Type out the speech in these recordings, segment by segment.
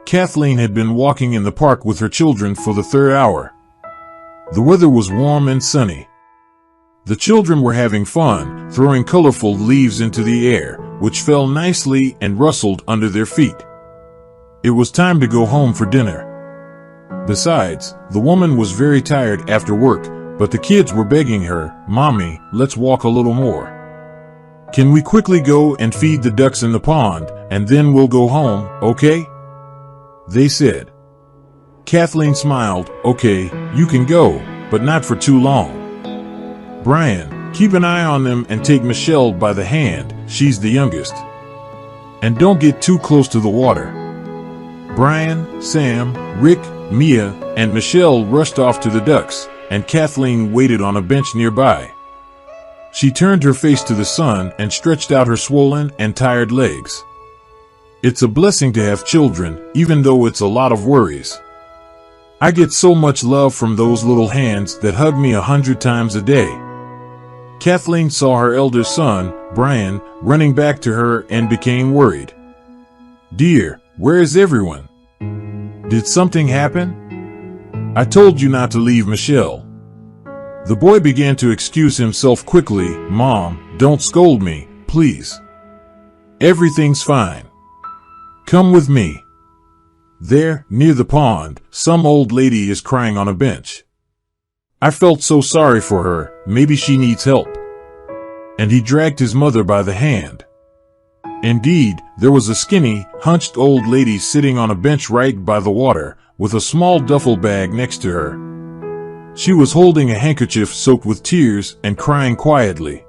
Kathleen had been walking in the park with her children for the third hour. The weather was warm and sunny. The children were having fun, throwing colorful leaves into the air, which fell nicely and rustled under their feet. It was time to go home for dinner. Besides, the woman was very tired after work, but the kids were begging her, "Mommy, let's walk a little more. Can we quickly go and feed the ducks in the pond, and then we'll go home, okay?" They said. Kathleen smiled. "Okay, you can go, but not for too long. Brian, keep an eye on them and take Michelle by the hand, she's the youngest. And don't get too close to the water." Brian, Sam, Rick, Mia, and Michelle rushed off to the ducks, and Kathleen waited on a bench nearby. She turned her face to the sun and stretched out her swollen and tired legs. It's a blessing to have children, even though it's a lot of worries. I get so much love from those little hands that hug me 100 times a day. Kathleen saw her elder son, Brian, running back to her and became worried. "Dear, where is everyone? Did something happen? I told you not to leave Michelle." The boy began to excuse himself quickly. "Mom, don't scold me, please. Everything's fine. Come with me." There, near the pond, some old lady is crying on a bench. I felt so sorry for her, maybe she needs help. And he dragged his mother by the hand. Indeed, there was a skinny, hunched old lady sitting on a bench right by the water, with a small duffel bag next to her. She was holding a handkerchief soaked with tears and crying quietly.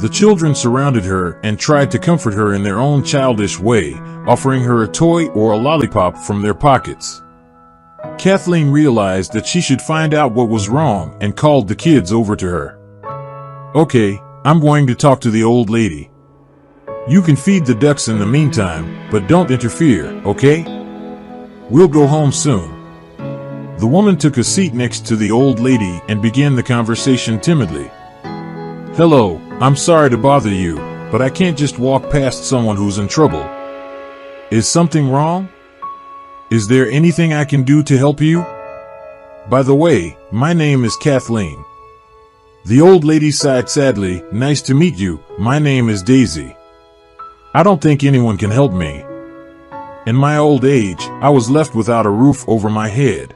The children surrounded her and tried to comfort her in their own childish way, offering her a toy or a lollipop from their pockets. Kathleen realized that she should find out what was wrong and called the kids over to her. "Okay, I'm going to talk to the old lady. You can feed the ducks in the meantime, but don't interfere, okay? We'll go home soon." The woman took a seat next to the old lady and began the conversation timidly. "Hello, I'm sorry to bother you, but I can't just walk past someone who's in trouble. Is something wrong? Is there anything I can do to help you? By the way, my name is Kathleen." The old lady sighed sadly. "Nice to meet you, my name is Daisy. I don't think anyone can help me. In my old age, I was left without a roof over my head.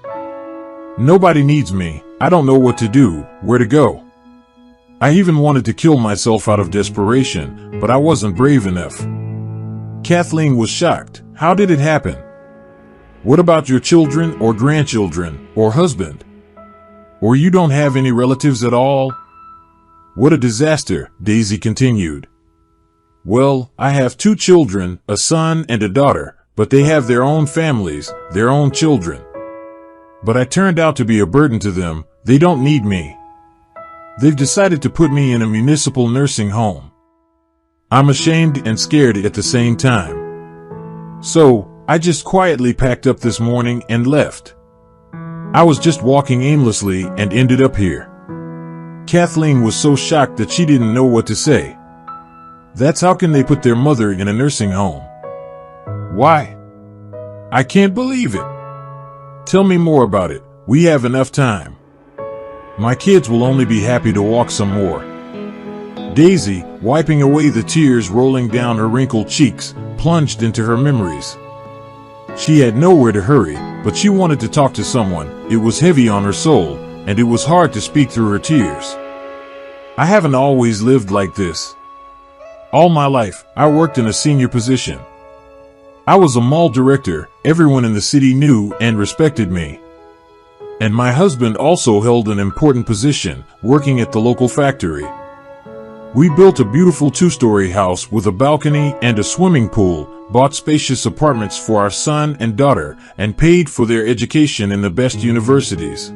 Nobody needs me, I don't know what to do, where to go. I even wanted to kill myself out of desperation, but I wasn't brave enough." Kathleen was shocked. "How did it happen? What about your children or grandchildren or husband? Or you don't have any relatives at all?" "What a disaster," Daisy continued. "Well, I have 2 children, a son and a daughter, but they have their own families, their own children. But I turned out to be a burden to them, they don't need me. They've decided to put me in a municipal nursing home. I'm ashamed and scared at the same time. So, I just quietly packed up this morning and left. I was just walking aimlessly and ended up here." Kathleen was so shocked that she didn't know what to say. That's how can they put their mother in a nursing home? Why? I can't believe it. Tell me more about it. We have enough time. My kids will only be happy to walk some more. Daisy, wiping away the tears rolling down her wrinkled cheeks, plunged into her memories. She had nowhere to hurry, but she wanted to talk to someone. It was heavy on her soul, and it was hard to speak through her tears. "I haven't always lived like this. All my life, I worked in a senior position. I was a mall director, everyone in the city knew and respected me. And my husband also held an important position, working at the local factory. We built a beautiful 2-story house with a balcony and a swimming pool, bought spacious apartments for our son and daughter, and paid for their education in the best universities.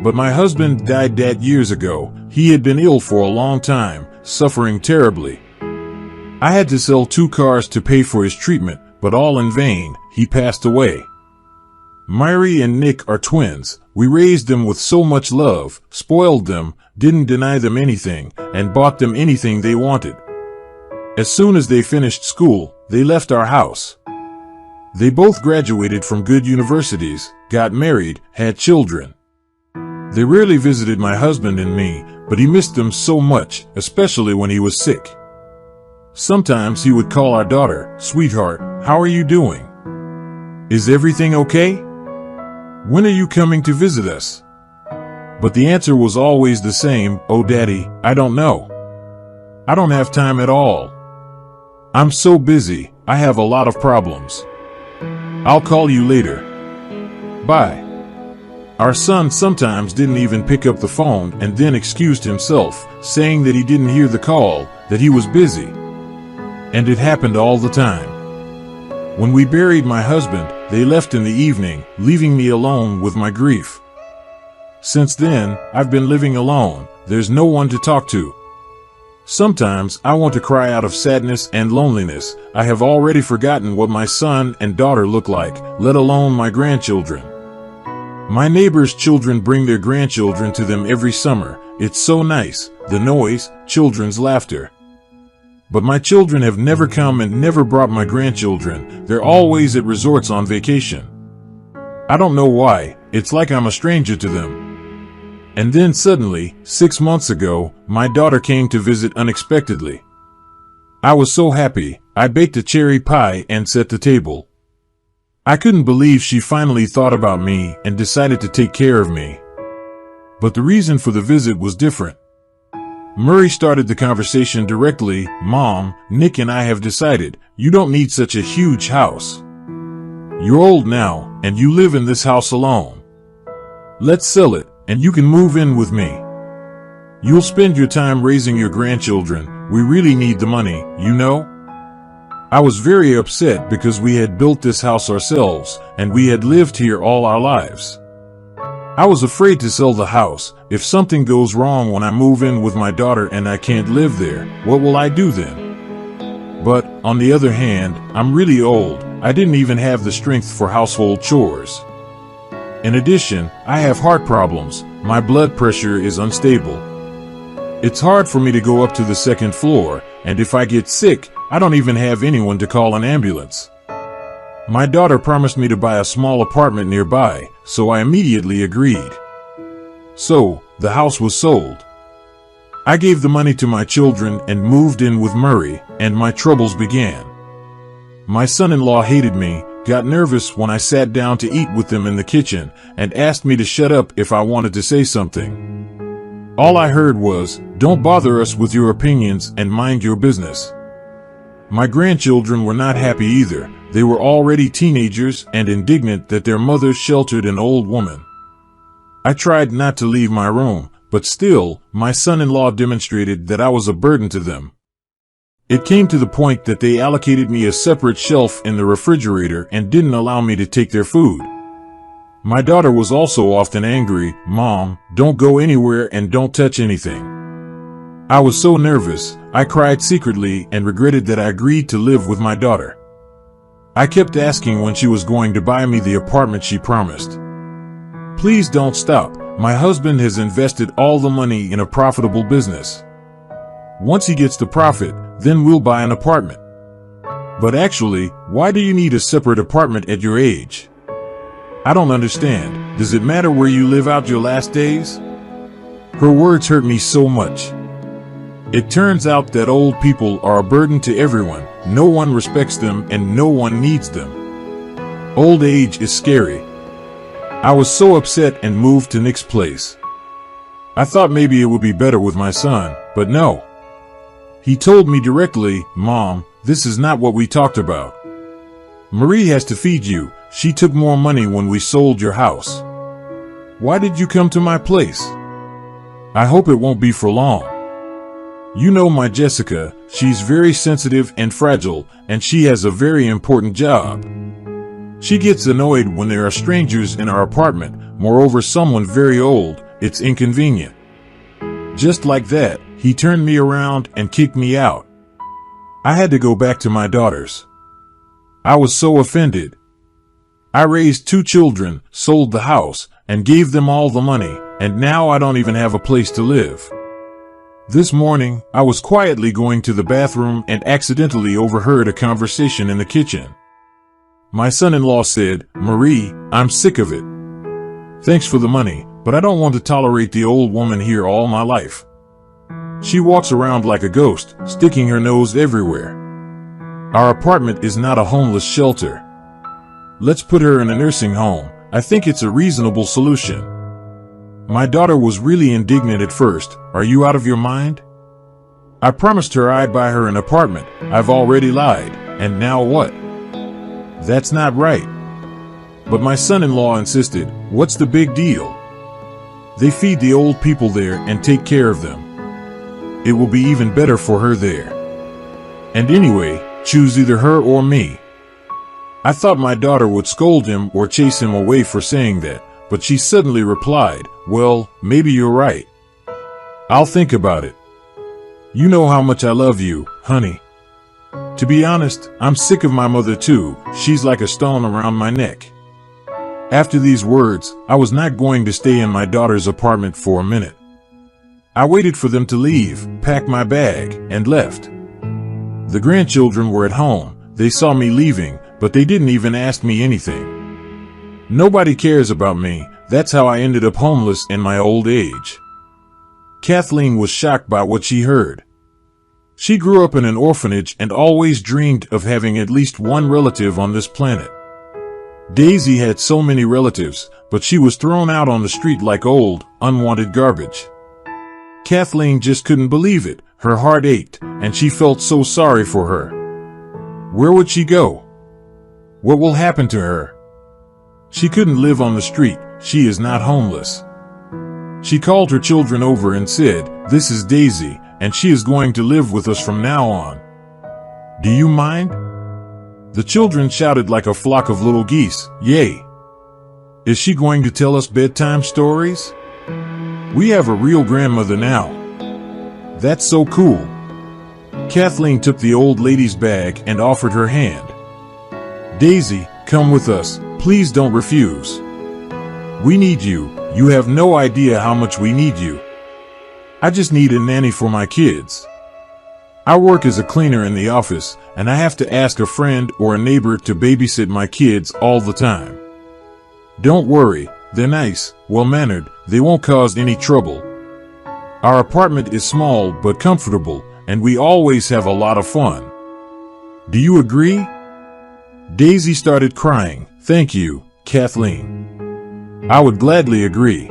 But my husband died years ago. He had been ill for a long time, suffering terribly. I had to sell 2 cars to pay for his treatment, but all in vain. He passed away. Myri and Nick are twins. We raised them with so much love, spoiled them, didn't deny them anything, and bought them anything they wanted. As soon as they finished school, they left our house. They both graduated from good universities, got married, had children. They rarely visited my husband and me, but he missed them so much, especially when he was sick. Sometimes he would call our daughter, "Sweetheart, how are you doing? Is everything okay? When are you coming to visit us?" But the answer was always the same, "Oh, Daddy, I don't know. I don't have time at all. I'm so busy, I have a lot of problems. I'll call you later. Bye." Our son sometimes didn't even pick up the phone and then excused himself, saying that he didn't hear the call, that he was busy. And it happened all the time. When we buried my husband, they left in the evening, leaving me alone with my grief. Since then, I've been living alone. There's no one to talk to. Sometimes I want to cry out of sadness and loneliness. I have already forgotten what my son and daughter look like, let alone my grandchildren. My neighbors' children bring their grandchildren to them every summer. It's so nice, the noise, children's laughter. But my children have never come and never brought my grandchildren. They're always at resorts on vacation. I don't know why, it's like I'm a stranger to them. And then suddenly, 6 months ago, my daughter came to visit unexpectedly. I was so happy, I baked a cherry pie and set the table. I couldn't believe she finally thought about me and decided to take care of me. But the reason for the visit was different. Murray started the conversation directly. "Mom, Nick and I have decided, you don't need such a huge house. You're old now, and you live in this house alone. Let's sell it, and you can move in with me. You'll spend your time raising your grandchildren. We really need the money, you know?" I was very upset because we had built this house ourselves, and we had lived here all our lives. I was afraid to sell the house. If something goes wrong when I move in with my daughter and I can't live there, what will I do then? But, on the other hand, I'm really old. I didn't even have the strength for household chores. In addition, I have heart problems. My blood pressure is unstable. It's hard for me to go up to the second floor, and if I get sick, I don't even have anyone to call an ambulance. My daughter promised me to buy a small apartment nearby, so I immediately agreed. So, the house was sold. I gave the money to my children and moved in with Murray, and my troubles began. My son-in-law hated me, got nervous when I sat down to eat with them in the kitchen, and asked me to shut up if I wanted to say something. All I heard was, "Don't bother us with your opinions and mind your business." My grandchildren were not happy either. They were already teenagers and indignant that their mother sheltered an old woman. I tried not to leave my room, but still, my son-in-law demonstrated that I was a burden to them. It came to the point that they allocated me a separate shelf in the refrigerator and didn't allow me to take their food. My daughter was also often angry. "Mom, don't go anywhere and don't touch anything." I was so nervous, I cried secretly and regretted that I agreed to live with my daughter. I kept asking when she was going to buy me the apartment she promised. "Please don't stop. My husband has invested all the money in a profitable business. Once he gets the profit, then we'll buy an apartment." "But actually, why do you need a separate apartment at your age? I don't understand. Does it matter where you live out your last days?" Her words hurt me so much. It turns out that old people are a burden to everyone. No one respects them and no one needs them. Old age is scary. I was so upset and moved to Nick's place. I thought maybe it would be better with my son, but no. He told me directly, "Mom, this is not what we talked about. Marie has to feed you. She took more money when we sold your house. Why did you come to my place? I hope it won't be for long. You know my Jessica, she's very sensitive and fragile, and she has a very important job. She gets annoyed when there are strangers in our apartment, moreover someone very old. It's inconvenient." Just like that, he turned me around and kicked me out. I had to go back to my daughters. I was so offended. I raised 2 children, sold the house, and gave them all the money, and now I don't even have a place to live. This morning, I was quietly going to the bathroom and accidentally overheard a conversation in the kitchen. My son-in-law said, "Marie, I'm sick of it. Thanks for the money, but I don't want to tolerate the old woman here all my life. She walks around like a ghost, sticking her nose everywhere. Our apartment is not a homeless shelter. Let's put her in a nursing home. I think it's a reasonable solution." My daughter was really indignant at first. "Are you out of your mind? I promised her I'd buy her an apartment. I've already lied. And now what? That's not right." But my son-in-law insisted. "What's the big deal? They feed the old people there and take care of them. It will be even better for her there. And anyway, choose either her or me." I thought my daughter would scold him or chase him away for saying that, but she suddenly replied, "Well, maybe you're right. I'll think about it. You know how much I love you, honey. To be honest, I'm sick of my mother too. She's like a stone around my neck." After these words, I was not going to stay in my daughter's apartment for a minute. I waited for them to leave, packed my bag, and left. The grandchildren were at home. They saw me leaving, but they didn't even ask me anything. Nobody cares about me. That's how I ended up homeless in my old age. Kathleen was shocked by what she heard. She grew up in an orphanage and always dreamed of having at least one relative on this planet. Daisy had so many relatives, but she was thrown out on the street like old, unwanted garbage. Kathleen just couldn't believe it. Her heart ached, and she felt so sorry for her. Where would she go? What will happen to her? She couldn't live on the street. She is not homeless. She called her children over and said, "This is Daisy, and she is going to live with us from now on. Do you mind?" The children shouted like a flock of little geese, "Yay!" Is she going to tell us bedtime stories? We have a real grandmother now. That's so cool. Kathleen took the old lady's bag and offered her hand. "Daisy, come with us. Please don't refuse. We need you. You have no idea how much we need you. I just need a nanny for my kids. I work as a cleaner in the office, and I have to ask a friend or a neighbor to babysit my kids all the time. Don't worry, they're nice, well-mannered, they won't cause any trouble. Our apartment is small but comfortable, and we always have a lot of fun. Do you agree?" Daisy started crying. "Thank you, Kathleen. I would gladly agree.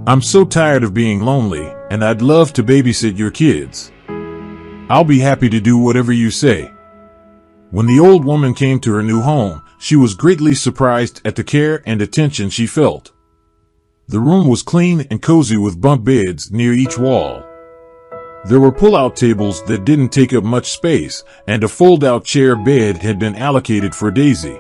I'm so tired of being lonely, and I'd love to babysit your kids. I'll be happy to do whatever you say." When the old woman came to her new home, she was greatly surprised at the care and attention she felt. The room was clean and cozy with bunk beds near each wall. There were pull-out tables that didn't take up much space, and a fold-out chair bed had been allocated for Daisy.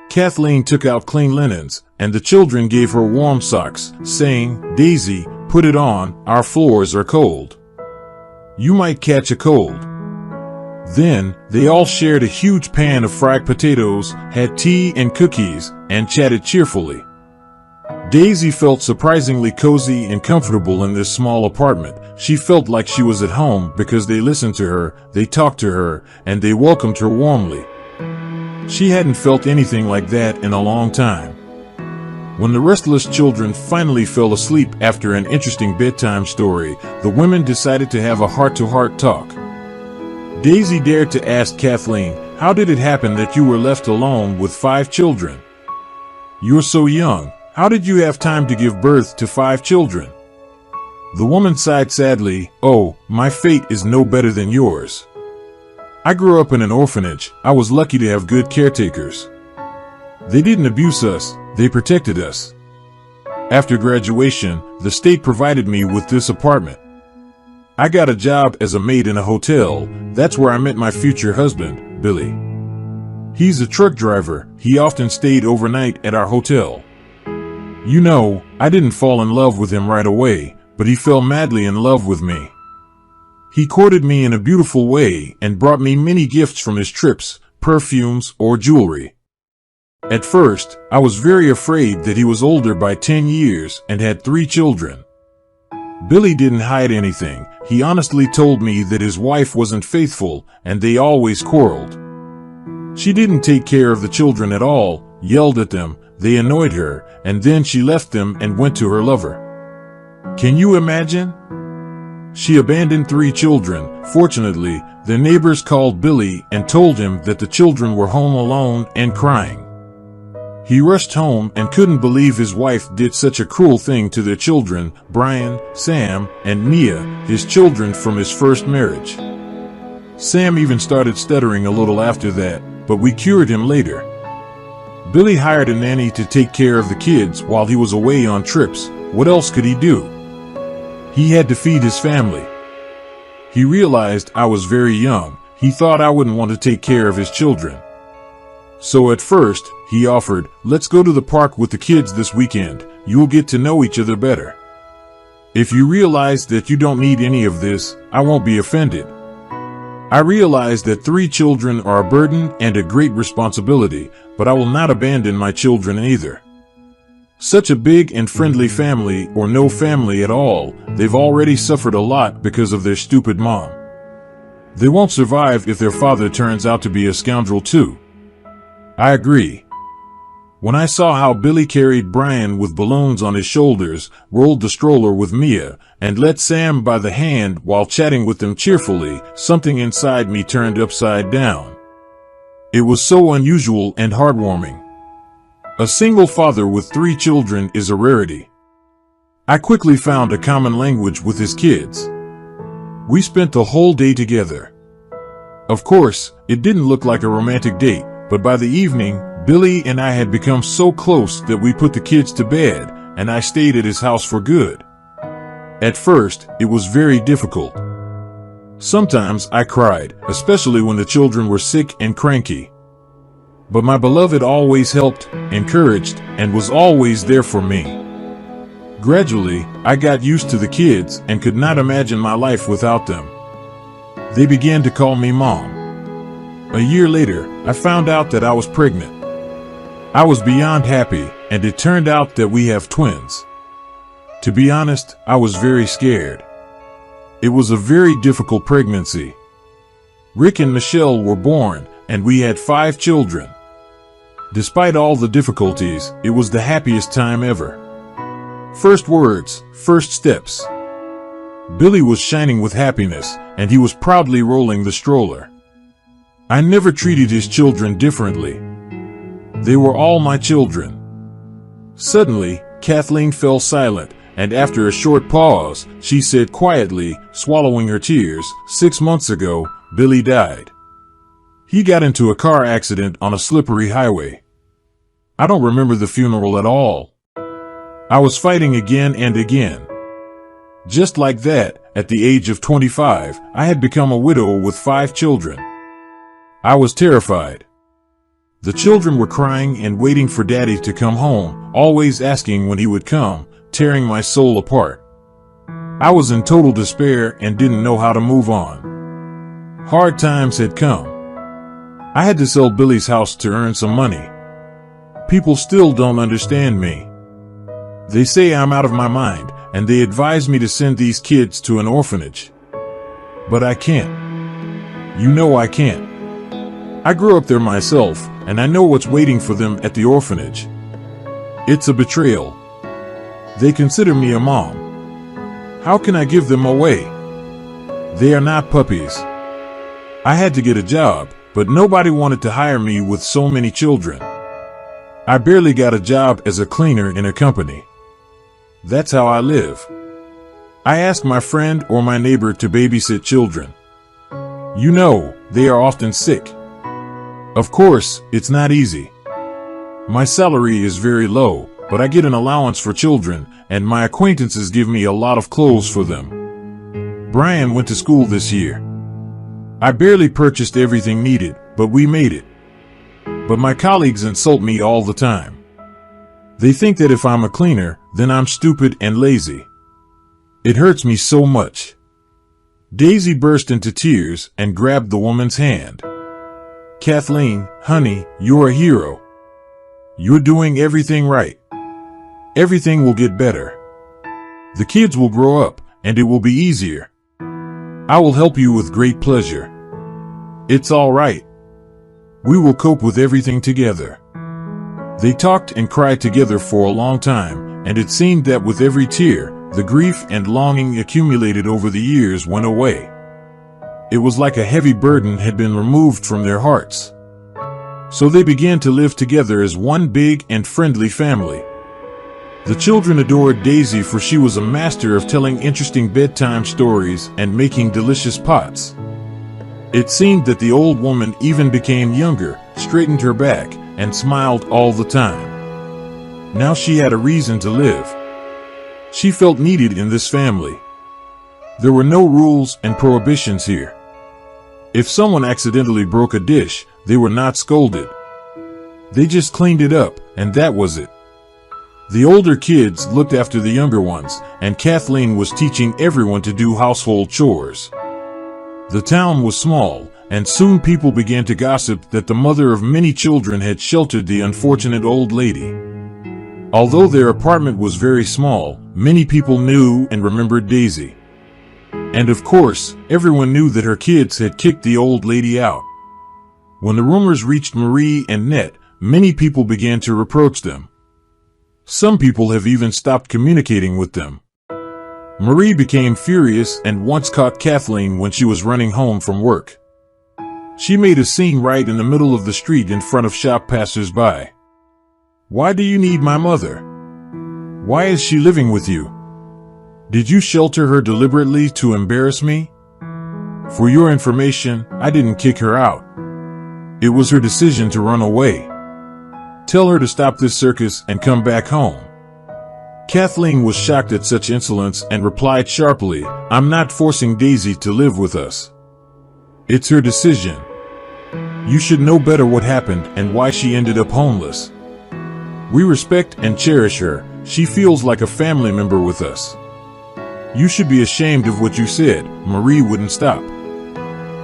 Kathleen took out clean linens, and the children gave her warm socks, saying, "Daisy, put it on, our floors are cold. You might catch a cold." Then, they all shared a huge pan of fried potatoes, had tea and cookies, and chatted cheerfully. Daisy felt surprisingly cozy and comfortable in this small apartment. She felt like she was at home because they listened to her, they talked to her, and they welcomed her warmly. She hadn't felt anything like that in a long time. When the restless children finally fell asleep after an interesting bedtime story, the women decided to have a heart-to-heart talk. Daisy dared to ask Kathleen, "How did it happen that you were left alone with 5 children? You're so young. How did you have time to give birth to 5 children?" The woman sighed sadly, "Oh, my fate is no better than yours. I grew up in an orphanage. I was lucky to have good caretakers. They didn't abuse us, they protected us. After graduation, the state provided me with this apartment. I got a job as a maid in a hotel. That's where I met my future husband, Billy. He's a truck driver. He often stayed overnight at our hotel. You know, I didn't fall in love with him right away, but he fell madly in love with me. He courted me in a beautiful way and brought me many gifts from his trips, perfumes or jewelry. At first, I was very afraid that he was older by 10 years and had 3 children. Billy didn't hide anything. He honestly told me that his wife wasn't faithful and they always quarreled. She didn't take care of the children at all, yelled at them, they annoyed her, and then she left them and went to her lover. Can you imagine? She abandoned 3 children. Fortunately, the neighbors called Billy and told him that the children were home alone and crying. He rushed home and couldn't believe his wife did such a cruel thing to their children, Brian, Sam, and Mia, his children from his first marriage. Sam even started stuttering a little after that, but we cured him later. Billy hired a nanny to take care of the kids while he was away on trips. What else could he do? He had to feed his family. He realized I was very young. He thought I wouldn't want to take care of his children. So at first, he offered, let's go to the park with the kids this weekend. You'll get to know each other better. If you realize that you don't need any of this, I won't be offended. I realize that 3 children are a burden and a great responsibility, but I will not abandon my children either. Such a big and friendly family, or no family at all, they've already suffered a lot because of their stupid mom. They won't survive if their father turns out to be a scoundrel too. I agree. When I saw how Billy carried Brian with balloons on his shoulders, rolled the stroller with Mia, and led Sam by the hand while chatting with them cheerfully, something inside me turned upside down. It was so unusual and heartwarming. A single father with 3 children is a rarity. I quickly found a common language with his kids. We spent the whole day together. Of course, it didn't look like a romantic date, but by the evening, Billy and I had become so close that we put the kids to bed, and I stayed at his house for good. At first, it was very difficult. Sometimes I cried, especially when the children were sick and cranky. But my beloved always helped, encouraged, and was always there for me. Gradually, I got used to the kids and could not imagine my life without them. They began to call me Mom. A year later, I found out that I was pregnant. I was beyond happy, and it turned out that we have twins. To be honest, I was very scared. It was a very difficult pregnancy. Rick and Michelle were born, and we had 5 children. Despite all the difficulties, it was the happiest time ever. First words, first steps. Billy was shining with happiness, and he was proudly rolling the stroller. I never treated his children differently. They were all my children. Suddenly, Kathleen fell silent, and after a short pause, she said quietly, swallowing her tears, 6 months ago, Billy died. He got into a car accident on a slippery highway. I don't remember the funeral at all. I was fighting again and again. Just like that, at the age of 25, I had become a widow with 5 children. I was terrified. The children were crying and waiting for Daddy to come home, always asking when he would come, tearing my soul apart. I was in total despair and didn't know how to move on. Hard times had come. I had to sell Billy's house to earn some money. People still don't understand me. They say I'm out of my mind, and they advise me to send these kids to an orphanage. But I can't. You know I can't. I grew up there myself, and I know what's waiting for them at the orphanage. It's a betrayal. They consider me a mom. How can I give them away? They are not puppies. I had to get a job, but nobody wanted to hire me with so many children. I barely got a job as a cleaner in a company. That's how I live. I ask my friend or my neighbor to babysit children. You know, they are often sick. Of course, it's not easy. My salary is very low, but I get an allowance for children, and my acquaintances give me a lot of clothes for them. Brian went to school this year. I barely purchased everything needed, but we made it. But my colleagues insult me all the time. They think that if I'm a cleaner, then I'm stupid and lazy. It hurts me so much. Daisy burst into tears and grabbed the woman's hand. Kathleen, honey, you're a hero. You're doing everything right. Everything will get better. The kids will grow up, and it will be easier. I will help you with great pleasure. It's all right. We will cope with everything together." They talked and cried together for a long time, and it seemed that with every tear, the grief and longing accumulated over the years went away. It was like a heavy burden had been removed from their hearts. So they began to live together as one big and friendly family. The children adored Daisy, for she was a master of telling interesting bedtime stories and making delicious pots. It seemed that the old woman even became younger, straightened her back, and smiled all the time. Now she had a reason to live. She felt needed in this family. There were no rules and prohibitions here. If someone accidentally broke a dish, they were not scolded. They just cleaned it up, and that was it. The older kids looked after the younger ones, and Kathleen was teaching everyone to do household chores. The town was small, and soon people began to gossip that the mother of many children had sheltered the unfortunate old lady. Although their apartment was very small, many people knew and remembered Daisy. And of course, everyone knew that her kids had kicked the old lady out. When the rumors reached Marie and Ned, many people began to reproach them. Some people have even stopped communicating with them. Marie became furious and once caught Kathleen when she was running home from work. She made a scene right in the middle of the street in front of shop passers-by. "Why do you need my mother? Why is she living with you? Did you shelter her deliberately to embarrass me? For your information, I didn't kick her out. It was her decision to run away. Tell her to stop this circus and come back home." Kathleen was shocked at such insolence and replied sharply, "I'm not forcing Daisy to live with us. It's her decision. You should know better what happened and why she ended up homeless. We respect and cherish her. She feels like a family member with us. You should be ashamed of what you said." Marie wouldn't stop.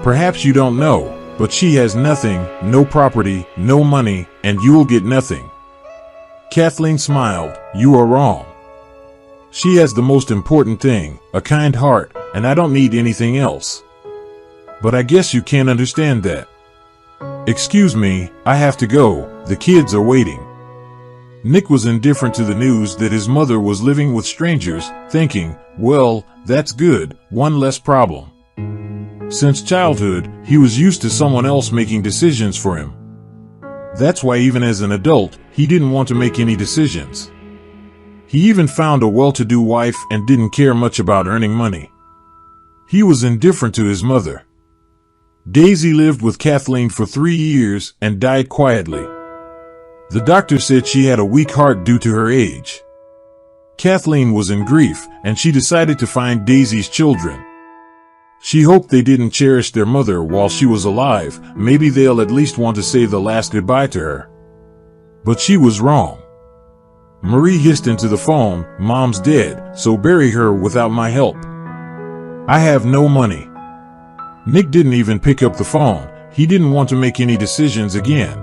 "Perhaps you don't know, but she has nothing, no property, no money, and you'll get nothing." Kathleen smiled. "You are wrong. She has the most important thing, a kind heart, and I don't need anything else. But I guess you can't understand that. Excuse me, I have to go, the kids are waiting." Nick was indifferent to the news that his mother was living with strangers, thinking, well, that's good, one less problem. Since childhood, he was used to someone else making decisions for him. That's why even as an adult, he didn't want to make any decisions. He even found a well-to-do wife and didn't care much about earning money. He was indifferent to his mother. Daisy lived with Kathleen for 3 years and died quietly. The doctor said she had a weak heart due to her age. Kathleen was in grief, and she decided to find Daisy's children. She hoped they didn't cherish their mother while she was alive. Maybe they'll at least want to say the last goodbye to her. But she was wrong. Marie hissed into the phone, "Mom's dead, so bury her without my help. I have no money." Nick didn't even pick up the phone. He didn't want to make any decisions again.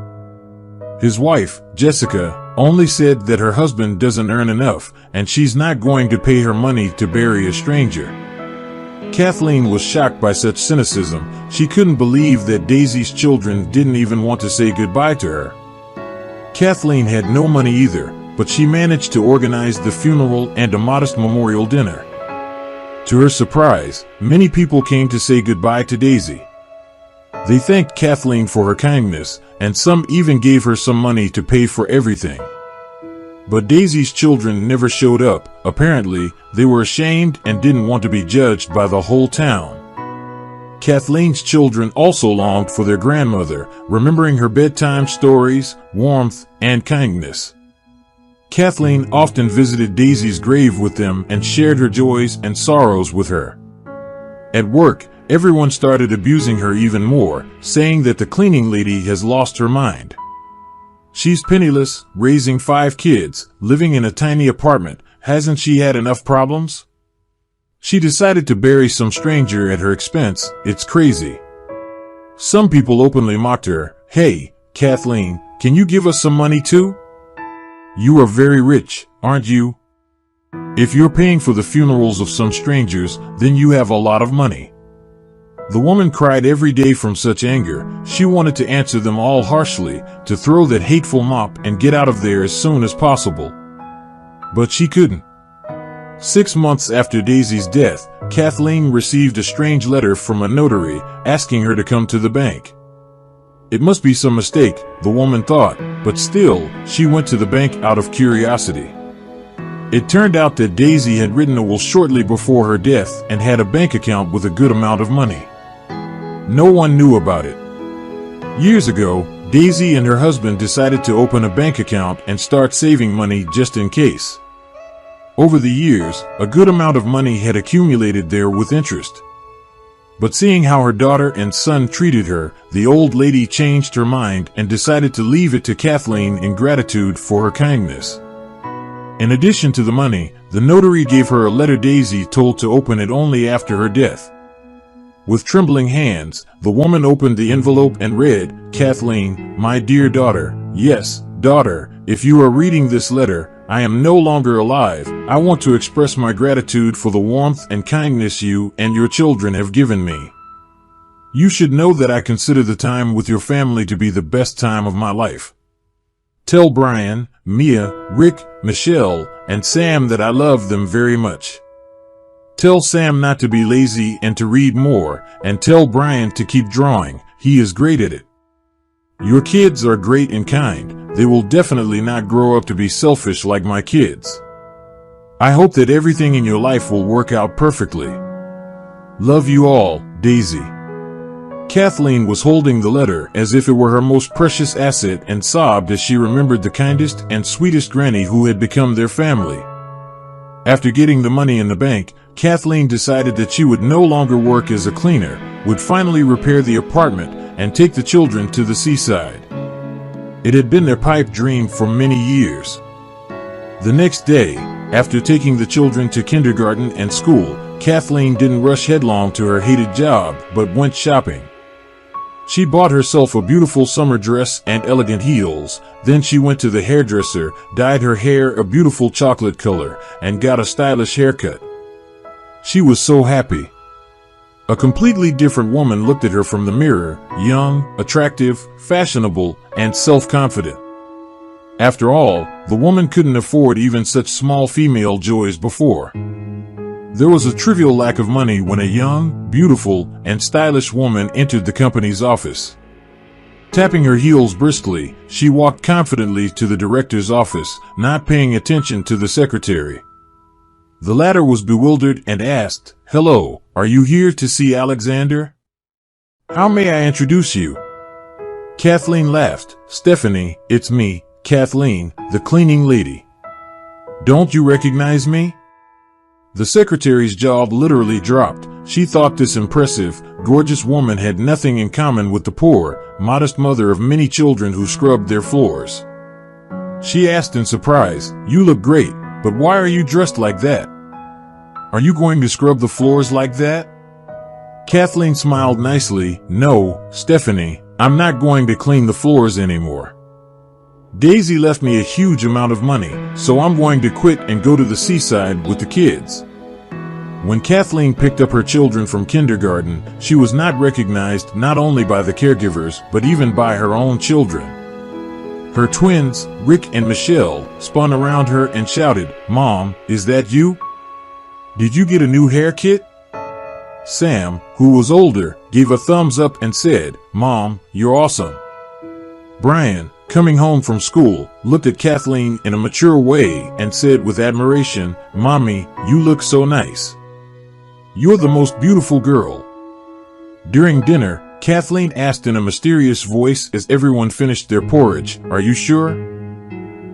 His wife, Jessica, only said that her husband doesn't earn enough, and she's not going to pay her money to bury a stranger. Kathleen was shocked by such cynicism. She couldn't believe that Daisy's children didn't even want to say goodbye to her. Kathleen had no money either, but she managed to organize the funeral and a modest memorial dinner. To her surprise, many people came to say goodbye to Daisy. They thanked Kathleen for her kindness, and some even gave her some money to pay for everything. But Daisy's children never showed up. Apparently, they were ashamed and didn't want to be judged by the whole town. Kathleen's children also longed for their grandmother, remembering her bedtime stories, warmth, and kindness. Kathleen often visited Daisy's grave with them and shared her joys and sorrows with her. At work, everyone started abusing her even more, saying that the cleaning lady has lost her mind. She's penniless, raising 5 kids, living in a tiny apartment. Hasn't she had enough problems? She decided to bury some stranger at her expense. It's crazy. Some people openly mocked her. "Hey, Kathleen, can you give us some money too? You are very rich, aren't you? If you're paying for the funerals of some strangers, then you have a lot of money." The woman cried every day from such anger. She wanted to answer them all harshly, to throw that hateful mop and get out of there as soon as possible. But she couldn't. 6 months after Daisy's death, Kathleen received a strange letter from a notary asking her to come to the bank. It must be some mistake, the woman thought, but still, she went to the bank out of curiosity. It turned out that Daisy had written a will shortly before her death and had a bank account with a good amount of money. No one knew about it. Years ago, Daisy and her husband decided to open a bank account and start saving money just in case. Over the years, a good amount of money had accumulated there with interest. But seeing how her daughter and son treated her, the old lady changed her mind and decided to leave it to Kathleen in gratitude for her kindness. In addition to the money, the notary gave her a letter Daisy told to open it only after her death. With trembling hands, the woman opened the envelope and read, "Kathleen, my dear daughter, yes, daughter, if you are reading this letter, I am no longer alive. I want to express my gratitude for the warmth and kindness you and your children have given me. You should know that I consider the time with your family to be the best time of my life. Tell Brian, Mia, Rick, Michelle, and Sam that I love them very much. Tell Sam not to be lazy and to read more, and tell Brian to keep drawing. He is great at it. Your kids are great and kind. They will definitely not grow up to be selfish like my kids. I hope that everything in your life will work out perfectly. Love you all, Daisy." Kathleen was holding the letter as if it were her most precious asset and sobbed as she remembered the kindest and sweetest granny who had become their family. After getting the money in the bank, Kathleen decided that she would no longer work as a cleaner, would finally repair the apartment, and take the children to the seaside. It had been their pipe dream for many years. The next day, after taking the children to kindergarten and school, Kathleen didn't rush headlong to her hated job, but went shopping. She bought herself a beautiful summer dress and elegant heels. Then she went to the hairdresser, dyed her hair a beautiful chocolate color, and got a stylish haircut. She was so happy. A completely different woman looked at her from the mirror, young, attractive, fashionable, and self-confident. After all, the woman couldn't afford even such small female joys before. There was a trivial lack of money when a young, beautiful, and stylish woman entered the company's office. Tapping her heels briskly, she walked confidently to the director's office, not paying attention to the secretary. The latter was bewildered and asked, "Hello, are you here to see Alexander? How may I introduce you?" Kathleen laughed. "Stephanie, it's me, Kathleen, the cleaning lady. Don't you recognize me?" The secretary's jaw literally dropped. She thought this impressive, gorgeous woman had nothing in common with the poor, modest mother of many children who scrubbed their floors. She asked in surprise, "You look great, but why are you dressed like that? Are you going to scrub the floors like that?" Kathleen smiled nicely. "No, Stephanie, I'm not going to clean the floors anymore. Daisy left me a huge amount of money, so I'm going to quit and go to the seaside with the kids." When Kathleen picked up her children from kindergarten, she was not recognized not only by the caregivers, but even by her own children. Her twins, Rick and Michelle, spun around her and shouted, "Mom, is that you? Did you get a new hair kit?" Sam, who was older, gave a thumbs up and said, "Mom, you're awesome." Brian, coming home from school, looked at Kathleen in a mature way and said with admiration, "Mommy, you look so nice. You're the most beautiful girl." During dinner, Kathleen asked in a mysterious voice as everyone finished their porridge, "Are you sure?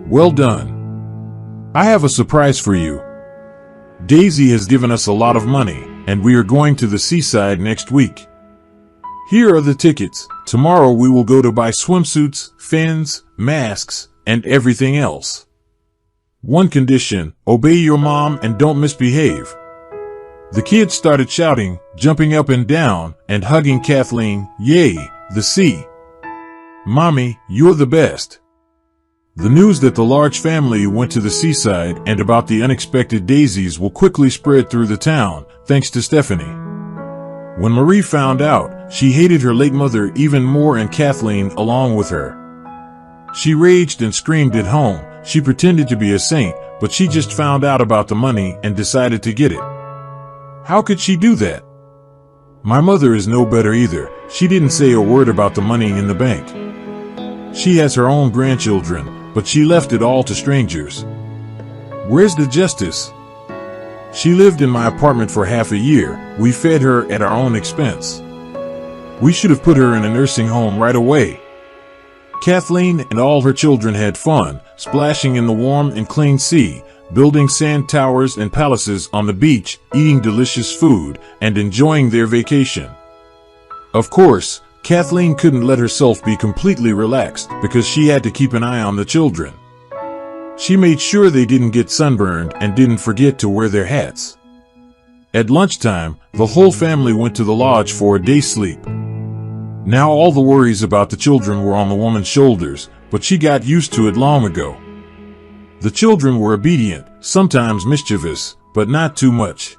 Well done. I have a surprise for you. Daisy has given us a lot of money, and we are going to the seaside next week. Here are the tickets. Tomorrow we will go to buy swimsuits, fins, masks, and everything else. One condition, obey your mom and don't misbehave." The kids started shouting, jumping up and down, and hugging Kathleen. "Yay, the sea. Mommy, you're the best." The news that the large family went to the seaside and about the unexpected Daisies will quickly spread through the town, thanks to Stephanie. When Marie found out, she hated her late mother even more and Kathleen along with her. She raged and screamed at home. She pretended to be a saint, but she just found out about the money and decided to get it. How could she do that? My mother is no better either. She didn't say a word about the money in the bank. She has her own grandchildren, but she left it all to strangers. Where's the justice? She lived in my apartment for half a year. We fed her at our own expense. We should have put her in a nursing home right away. Kathleen and all her children had fun, splashing in the warm and clean sea, building sand towers and palaces on the beach, eating delicious food, and enjoying their vacation. Of course, Kathleen couldn't let herself be completely relaxed because she had to keep an eye on the children. She made sure they didn't get sunburned and didn't forget to wear their hats. At lunchtime, the whole family went to the lodge for a day's sleep. Now all the worries about the children were on the woman's shoulders, but she got used to it long ago. The children were obedient, sometimes mischievous, but not too much.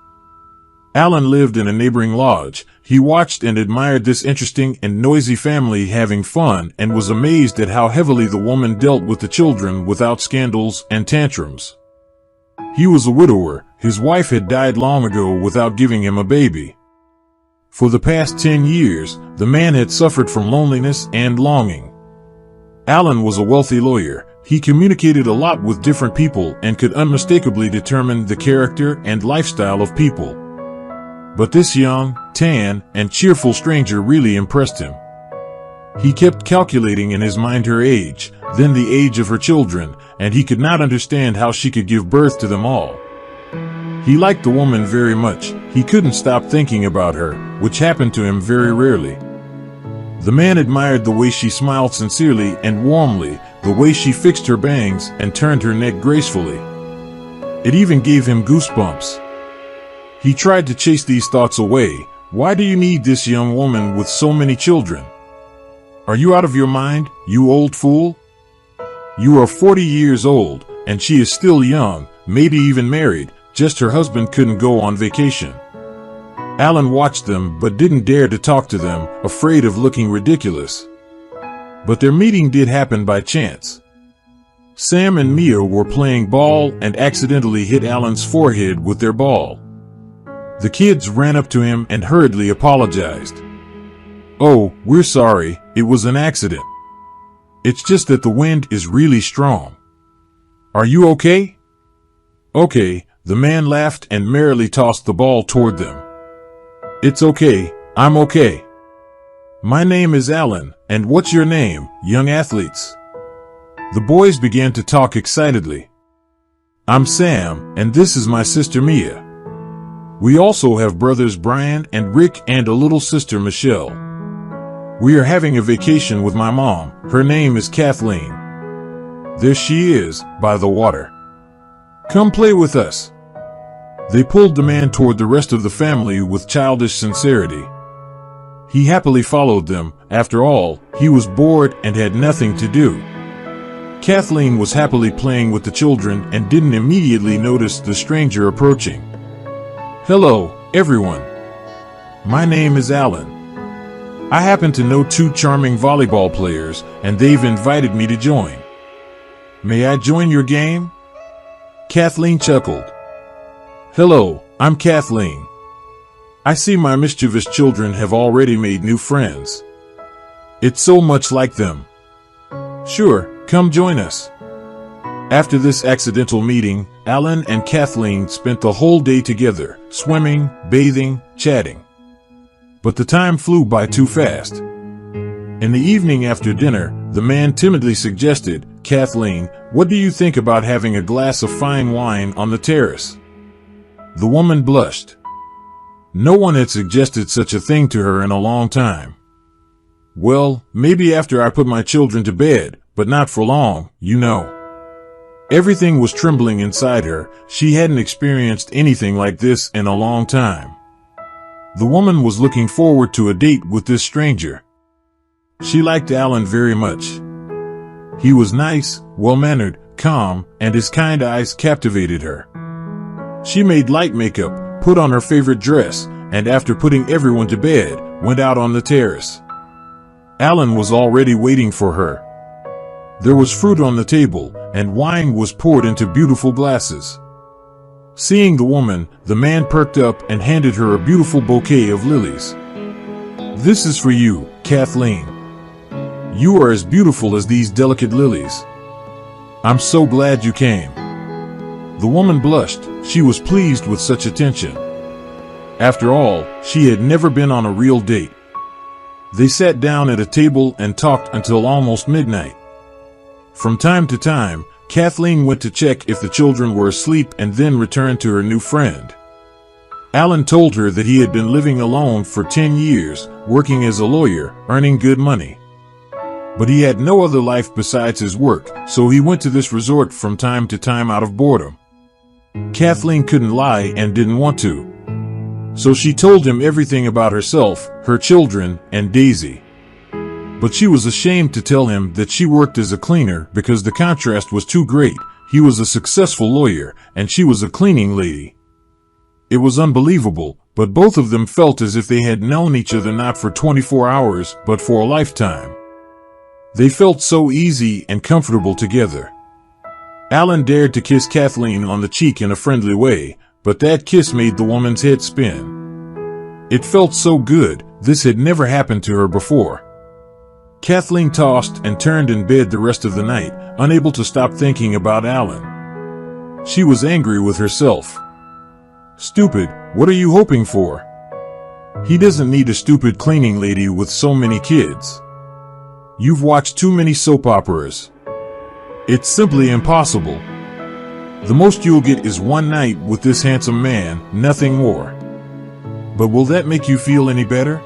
Alan lived in a neighboring lodge. He watched and admired this interesting and noisy family having fun and was amazed at how heavily the woman dealt with the children without scandals and tantrums. He was a widower. His wife had died long ago without giving him a baby. For the past 10 years, the man had suffered from loneliness and longing. Alan was a wealthy lawyer. He communicated a lot with different people and could unmistakably determine the character and lifestyle of people. But this young, tan, and cheerful stranger really impressed him. He kept calculating in his mind her age, then the age of her children, and he could not understand how she could give birth to them all. He liked the woman very much. He couldn't stop thinking about her, which happened to him very rarely. The man admired the way she smiled sincerely and warmly, the way she fixed her bangs and turned her neck gracefully. It even gave him goosebumps. He tried to chase these thoughts away. Why do you need this young woman with so many children? Are you out of your mind, you old fool? You are 40 years old, and she is still young, maybe even married, just her husband couldn't go on vacation. Alan watched them but didn't dare to talk to them, afraid of looking ridiculous. But their meeting did happen by chance. Sam and Mia were playing ball and accidentally hit Alan's forehead with their ball. The kids ran up to him and hurriedly apologized. "Oh, we're sorry, it was an accident. It's just that the wind is really strong. Are you okay?" "Okay," the man laughed and merrily tossed the ball toward them. "It's okay, I'm okay. My name is Alan, and what's your name, young athletes?" The boys began to talk excitedly. "I'm Sam, and this is my sister Mia. We also have brothers Brian and Rick and a little sister Michelle. We are having a vacation with my mom. Her name is Kathleen. There she is, by the water. Come play with us." They pulled the man toward the rest of the family with childish sincerity. He happily followed them. After all, he was bored and had nothing to do. Kathleen was happily playing with the children and didn't immediately notice the stranger approaching. "Hello, everyone. My name is Alan. I happen to know two charming volleyball players, and they've invited me to join. May I join your game?" Kathleen chuckled. "Hello, I'm Kathleen. I see my mischievous children have already made new friends. It's so much like them. Sure, come join us." After this accidental meeting, Alan and Kathleen spent the whole day together, swimming, bathing, chatting. But the time flew by too fast. In the evening after dinner, the man timidly suggested, "Kathleen, what do you think about having a glass of fine wine on the terrace?" The woman blushed. No one had suggested such a thing to her in a long time. "Well, maybe after I put my children to bed, but not for long, you know." Everything was trembling inside her. She hadn't experienced anything like this in a long time. The woman was looking forward to a date with this stranger. She liked Alan very much. He was nice, well-mannered, calm, and his kind eyes captivated her. She made light makeup, put on her favorite dress, and after putting everyone to bed, went out on the terrace. Alan was already waiting for her. There was fruit on the table, and wine was poured into beautiful glasses. Seeing the woman, the man perked up and handed her a beautiful bouquet of lilies. "This is for you, Kathleen. You are as beautiful as these delicate lilies. I'm so glad you came." The woman blushed. She was pleased with such attention. After all, she had never been on a real date. They sat down at a table and talked until almost midnight. From time to time, Kathleen went to check if the children were asleep and then returned to her new friend. Alan told her that he had been living alone for 10 years, working as a lawyer, earning good money. But he had no other life besides his work, so he went to this resort from time to time out of boredom. Kathleen couldn't lie and didn't want to. So she told him everything about herself, her children, and Daisy. But she was ashamed to tell him that she worked as a cleaner because the contrast was too great. He was a successful lawyer, and she was a cleaning lady. It was unbelievable, but both of them felt as if they had known each other not for 24 hours, but for a lifetime. They felt so easy and comfortable together. Alan dared to kiss Kathleen on the cheek in a friendly way, but that kiss made the woman's head spin. It felt so good. This had never happened to her before. Kathleen tossed and turned in bed the rest of the night, unable to stop thinking about Alan. She was angry with herself. "Stupid, what are you hoping for? He doesn't need a stupid cleaning lady with so many kids. You've watched too many soap operas. It's simply impossible. The most you'll get is one night with this handsome man, nothing more. But will that make you feel any better?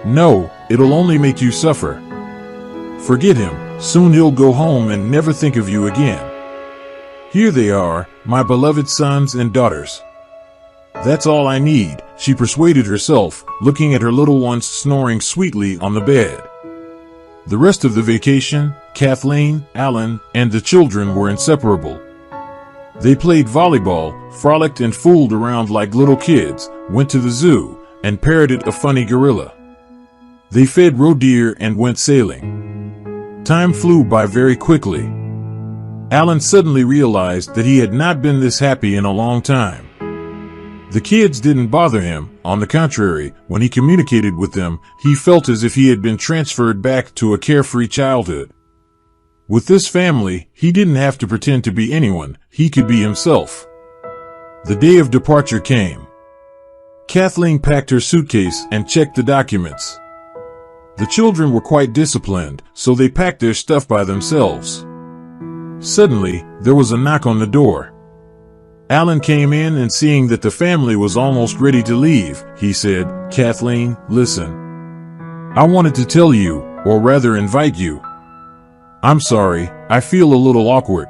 No, it'll only make you suffer. Forget him. Soon he'll go home and never think of you again. Here they are, my beloved sons and daughters. That's all I need," she persuaded herself, looking at her little ones snoring sweetly on the bed. The rest of the vacation, Kathleen, Alan, and the children were inseparable. They played volleyball, frolicked and fooled around like little kids, went to the zoo, and parroted a funny gorilla. They fed roe deer and went sailing. Time flew by very quickly. Alan suddenly realized that he had not been this happy in a long time. The kids didn't bother him. On the contrary, when he communicated with them, he felt as if he had been transferred back to a carefree childhood. With this family, he didn't have to pretend to be anyone. He could be himself. The day of departure came. Kathleen packed her suitcase and checked the documents. The children were quite disciplined, so they packed their stuff by themselves. Suddenly, there was a knock on the door. Alan came in, and seeing that the family was almost ready to leave, he said, "Kathleen, listen. I wanted to tell you, or rather invite you. I'm sorry, I feel a little awkward.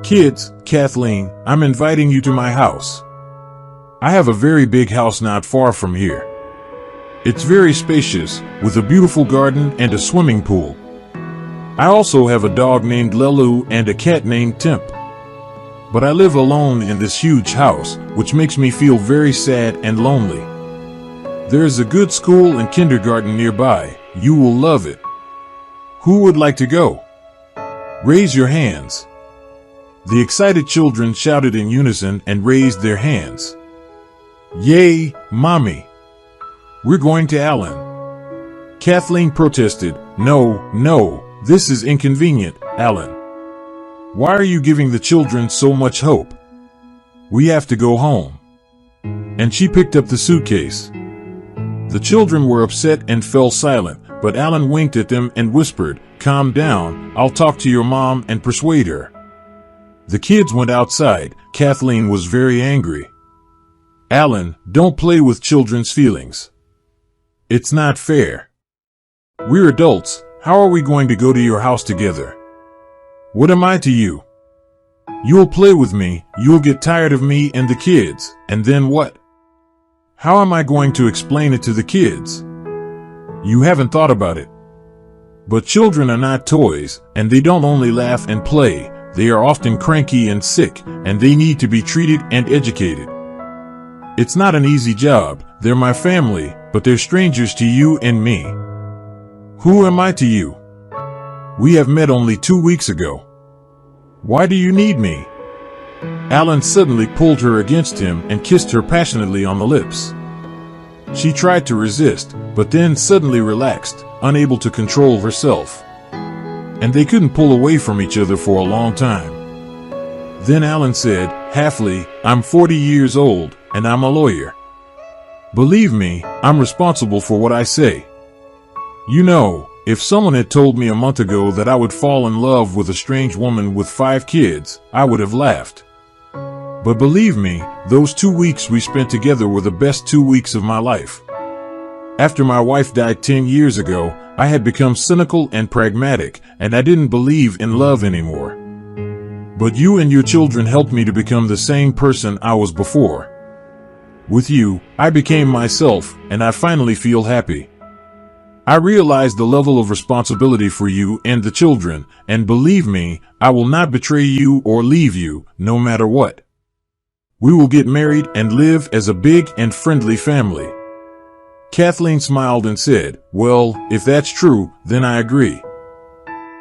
Kids, Kathleen, I'm inviting you to my house. I have a very big house not far from here. It's very spacious, with a beautiful garden and a swimming pool. I also have a dog named Lelu and a cat named Timp. But I live alone in this huge house, which makes me feel very sad and lonely. There is a good school and kindergarten nearby. You will love it. Who would like to go? Raise your hands." The excited children shouted in unison and raised their hands. "Yay, Mommy! We're going to Alan." Kathleen protested, No, this is inconvenient, Alan. Why are you giving the children so much hope? We have to go home." And she picked up the suitcase. The children were upset and fell silent, but Alan winked at them and whispered, "Calm down, I'll talk to your mom and persuade her." The kids went outside. Kathleen was very angry. "Alan, don't play with children's feelings. It's not fair. We're adults. How are we going to go to your house together? What am I to you? You'll play with me, you'll get tired of me and the kids, and then what? How am I going to explain it to the kids? You haven't thought about it. But children are not toys, and they don't only laugh and play, they are often cranky and sick, and they need to be treated and educated. It's not an easy job. They're my family, but they're strangers to you and me. Who am I to you? We have met only 2 weeks ago. Why do you need me? Alan suddenly pulled her against him and kissed her passionately on the lips. She tried to resist, but then suddenly relaxed, unable to control herself. And they couldn't pull away from each other for a long time. Then Alan said, "Halfley, I'm 40 years old, and I'm a lawyer. Believe me, I'm responsible for what I say. You know, if someone had told me a month ago that I would fall in love with a strange woman with 5 kids, I would have laughed. But believe me, those 2 weeks we spent together were the best 2 weeks of my life. After my wife died 10 years ago, I had become cynical and pragmatic, and I didn't believe in love anymore. But you and your children helped me to become the same person I was before. With you, I became myself, and I finally feel happy. I realize the level of responsibility for you and the children, and believe me, I will not betray you or leave you, no matter what. We will get married and live as a big and friendly family." Kathleen smiled and said, "Well, if that's true, then I agree.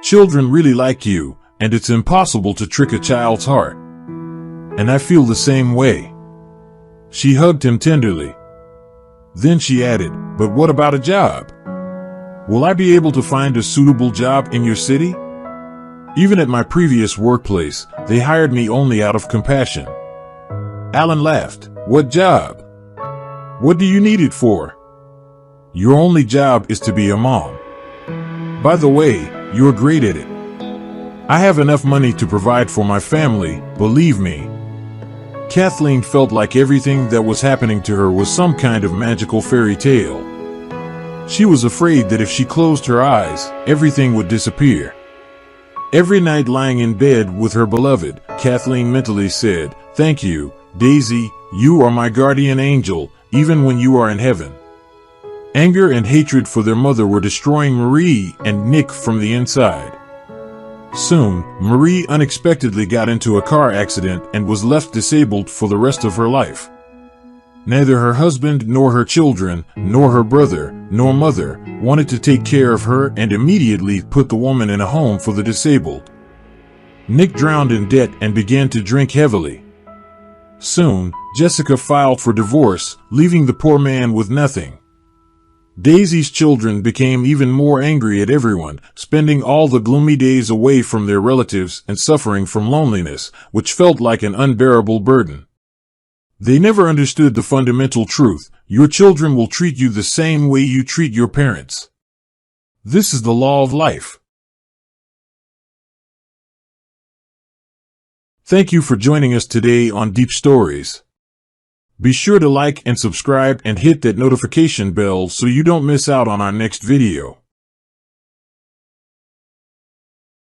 Children really like you, and it's impossible to trick a child's heart. And I feel the same way." She hugged him tenderly. Then she added, "But what about a job? Will I be able to find a suitable job in your city? Even at my previous workplace, they hired me only out of compassion." Alan laughed. "What job? What do you need it for? Your only job is to be a mom. By the way, you're great at it. I have enough money to provide for my family, believe me." Kathleen felt like everything that was happening to her was some kind of magical fairy tale. She was afraid that if she closed her eyes, everything would disappear. Every night lying in bed with her beloved, Kathleen mentally said, "Thank you, Daisy, you are my guardian angel, even when you are in heaven." Anger and hatred for their mother were destroying Marie and Nick from the inside. Soon, Marie unexpectedly got into a car accident and was left disabled for the rest of her life. Neither her husband nor her children, nor her brother, nor mother, wanted to take care of her and immediately put the woman in a home for the disabled. Nick drowned in debt and began to drink heavily. Soon, Jessica filed for divorce, leaving the poor man with nothing. Daisy's children became even more angry at everyone, spending all the gloomy days away from their relatives and suffering from loneliness, which felt like an unbearable burden. They never understood the fundamental truth: your children will treat you the same way you treat your parents. This is the law of life. Thank you for joining us today on Deep Stories. Be sure to like and subscribe and hit that notification bell so you don't miss out on our next video.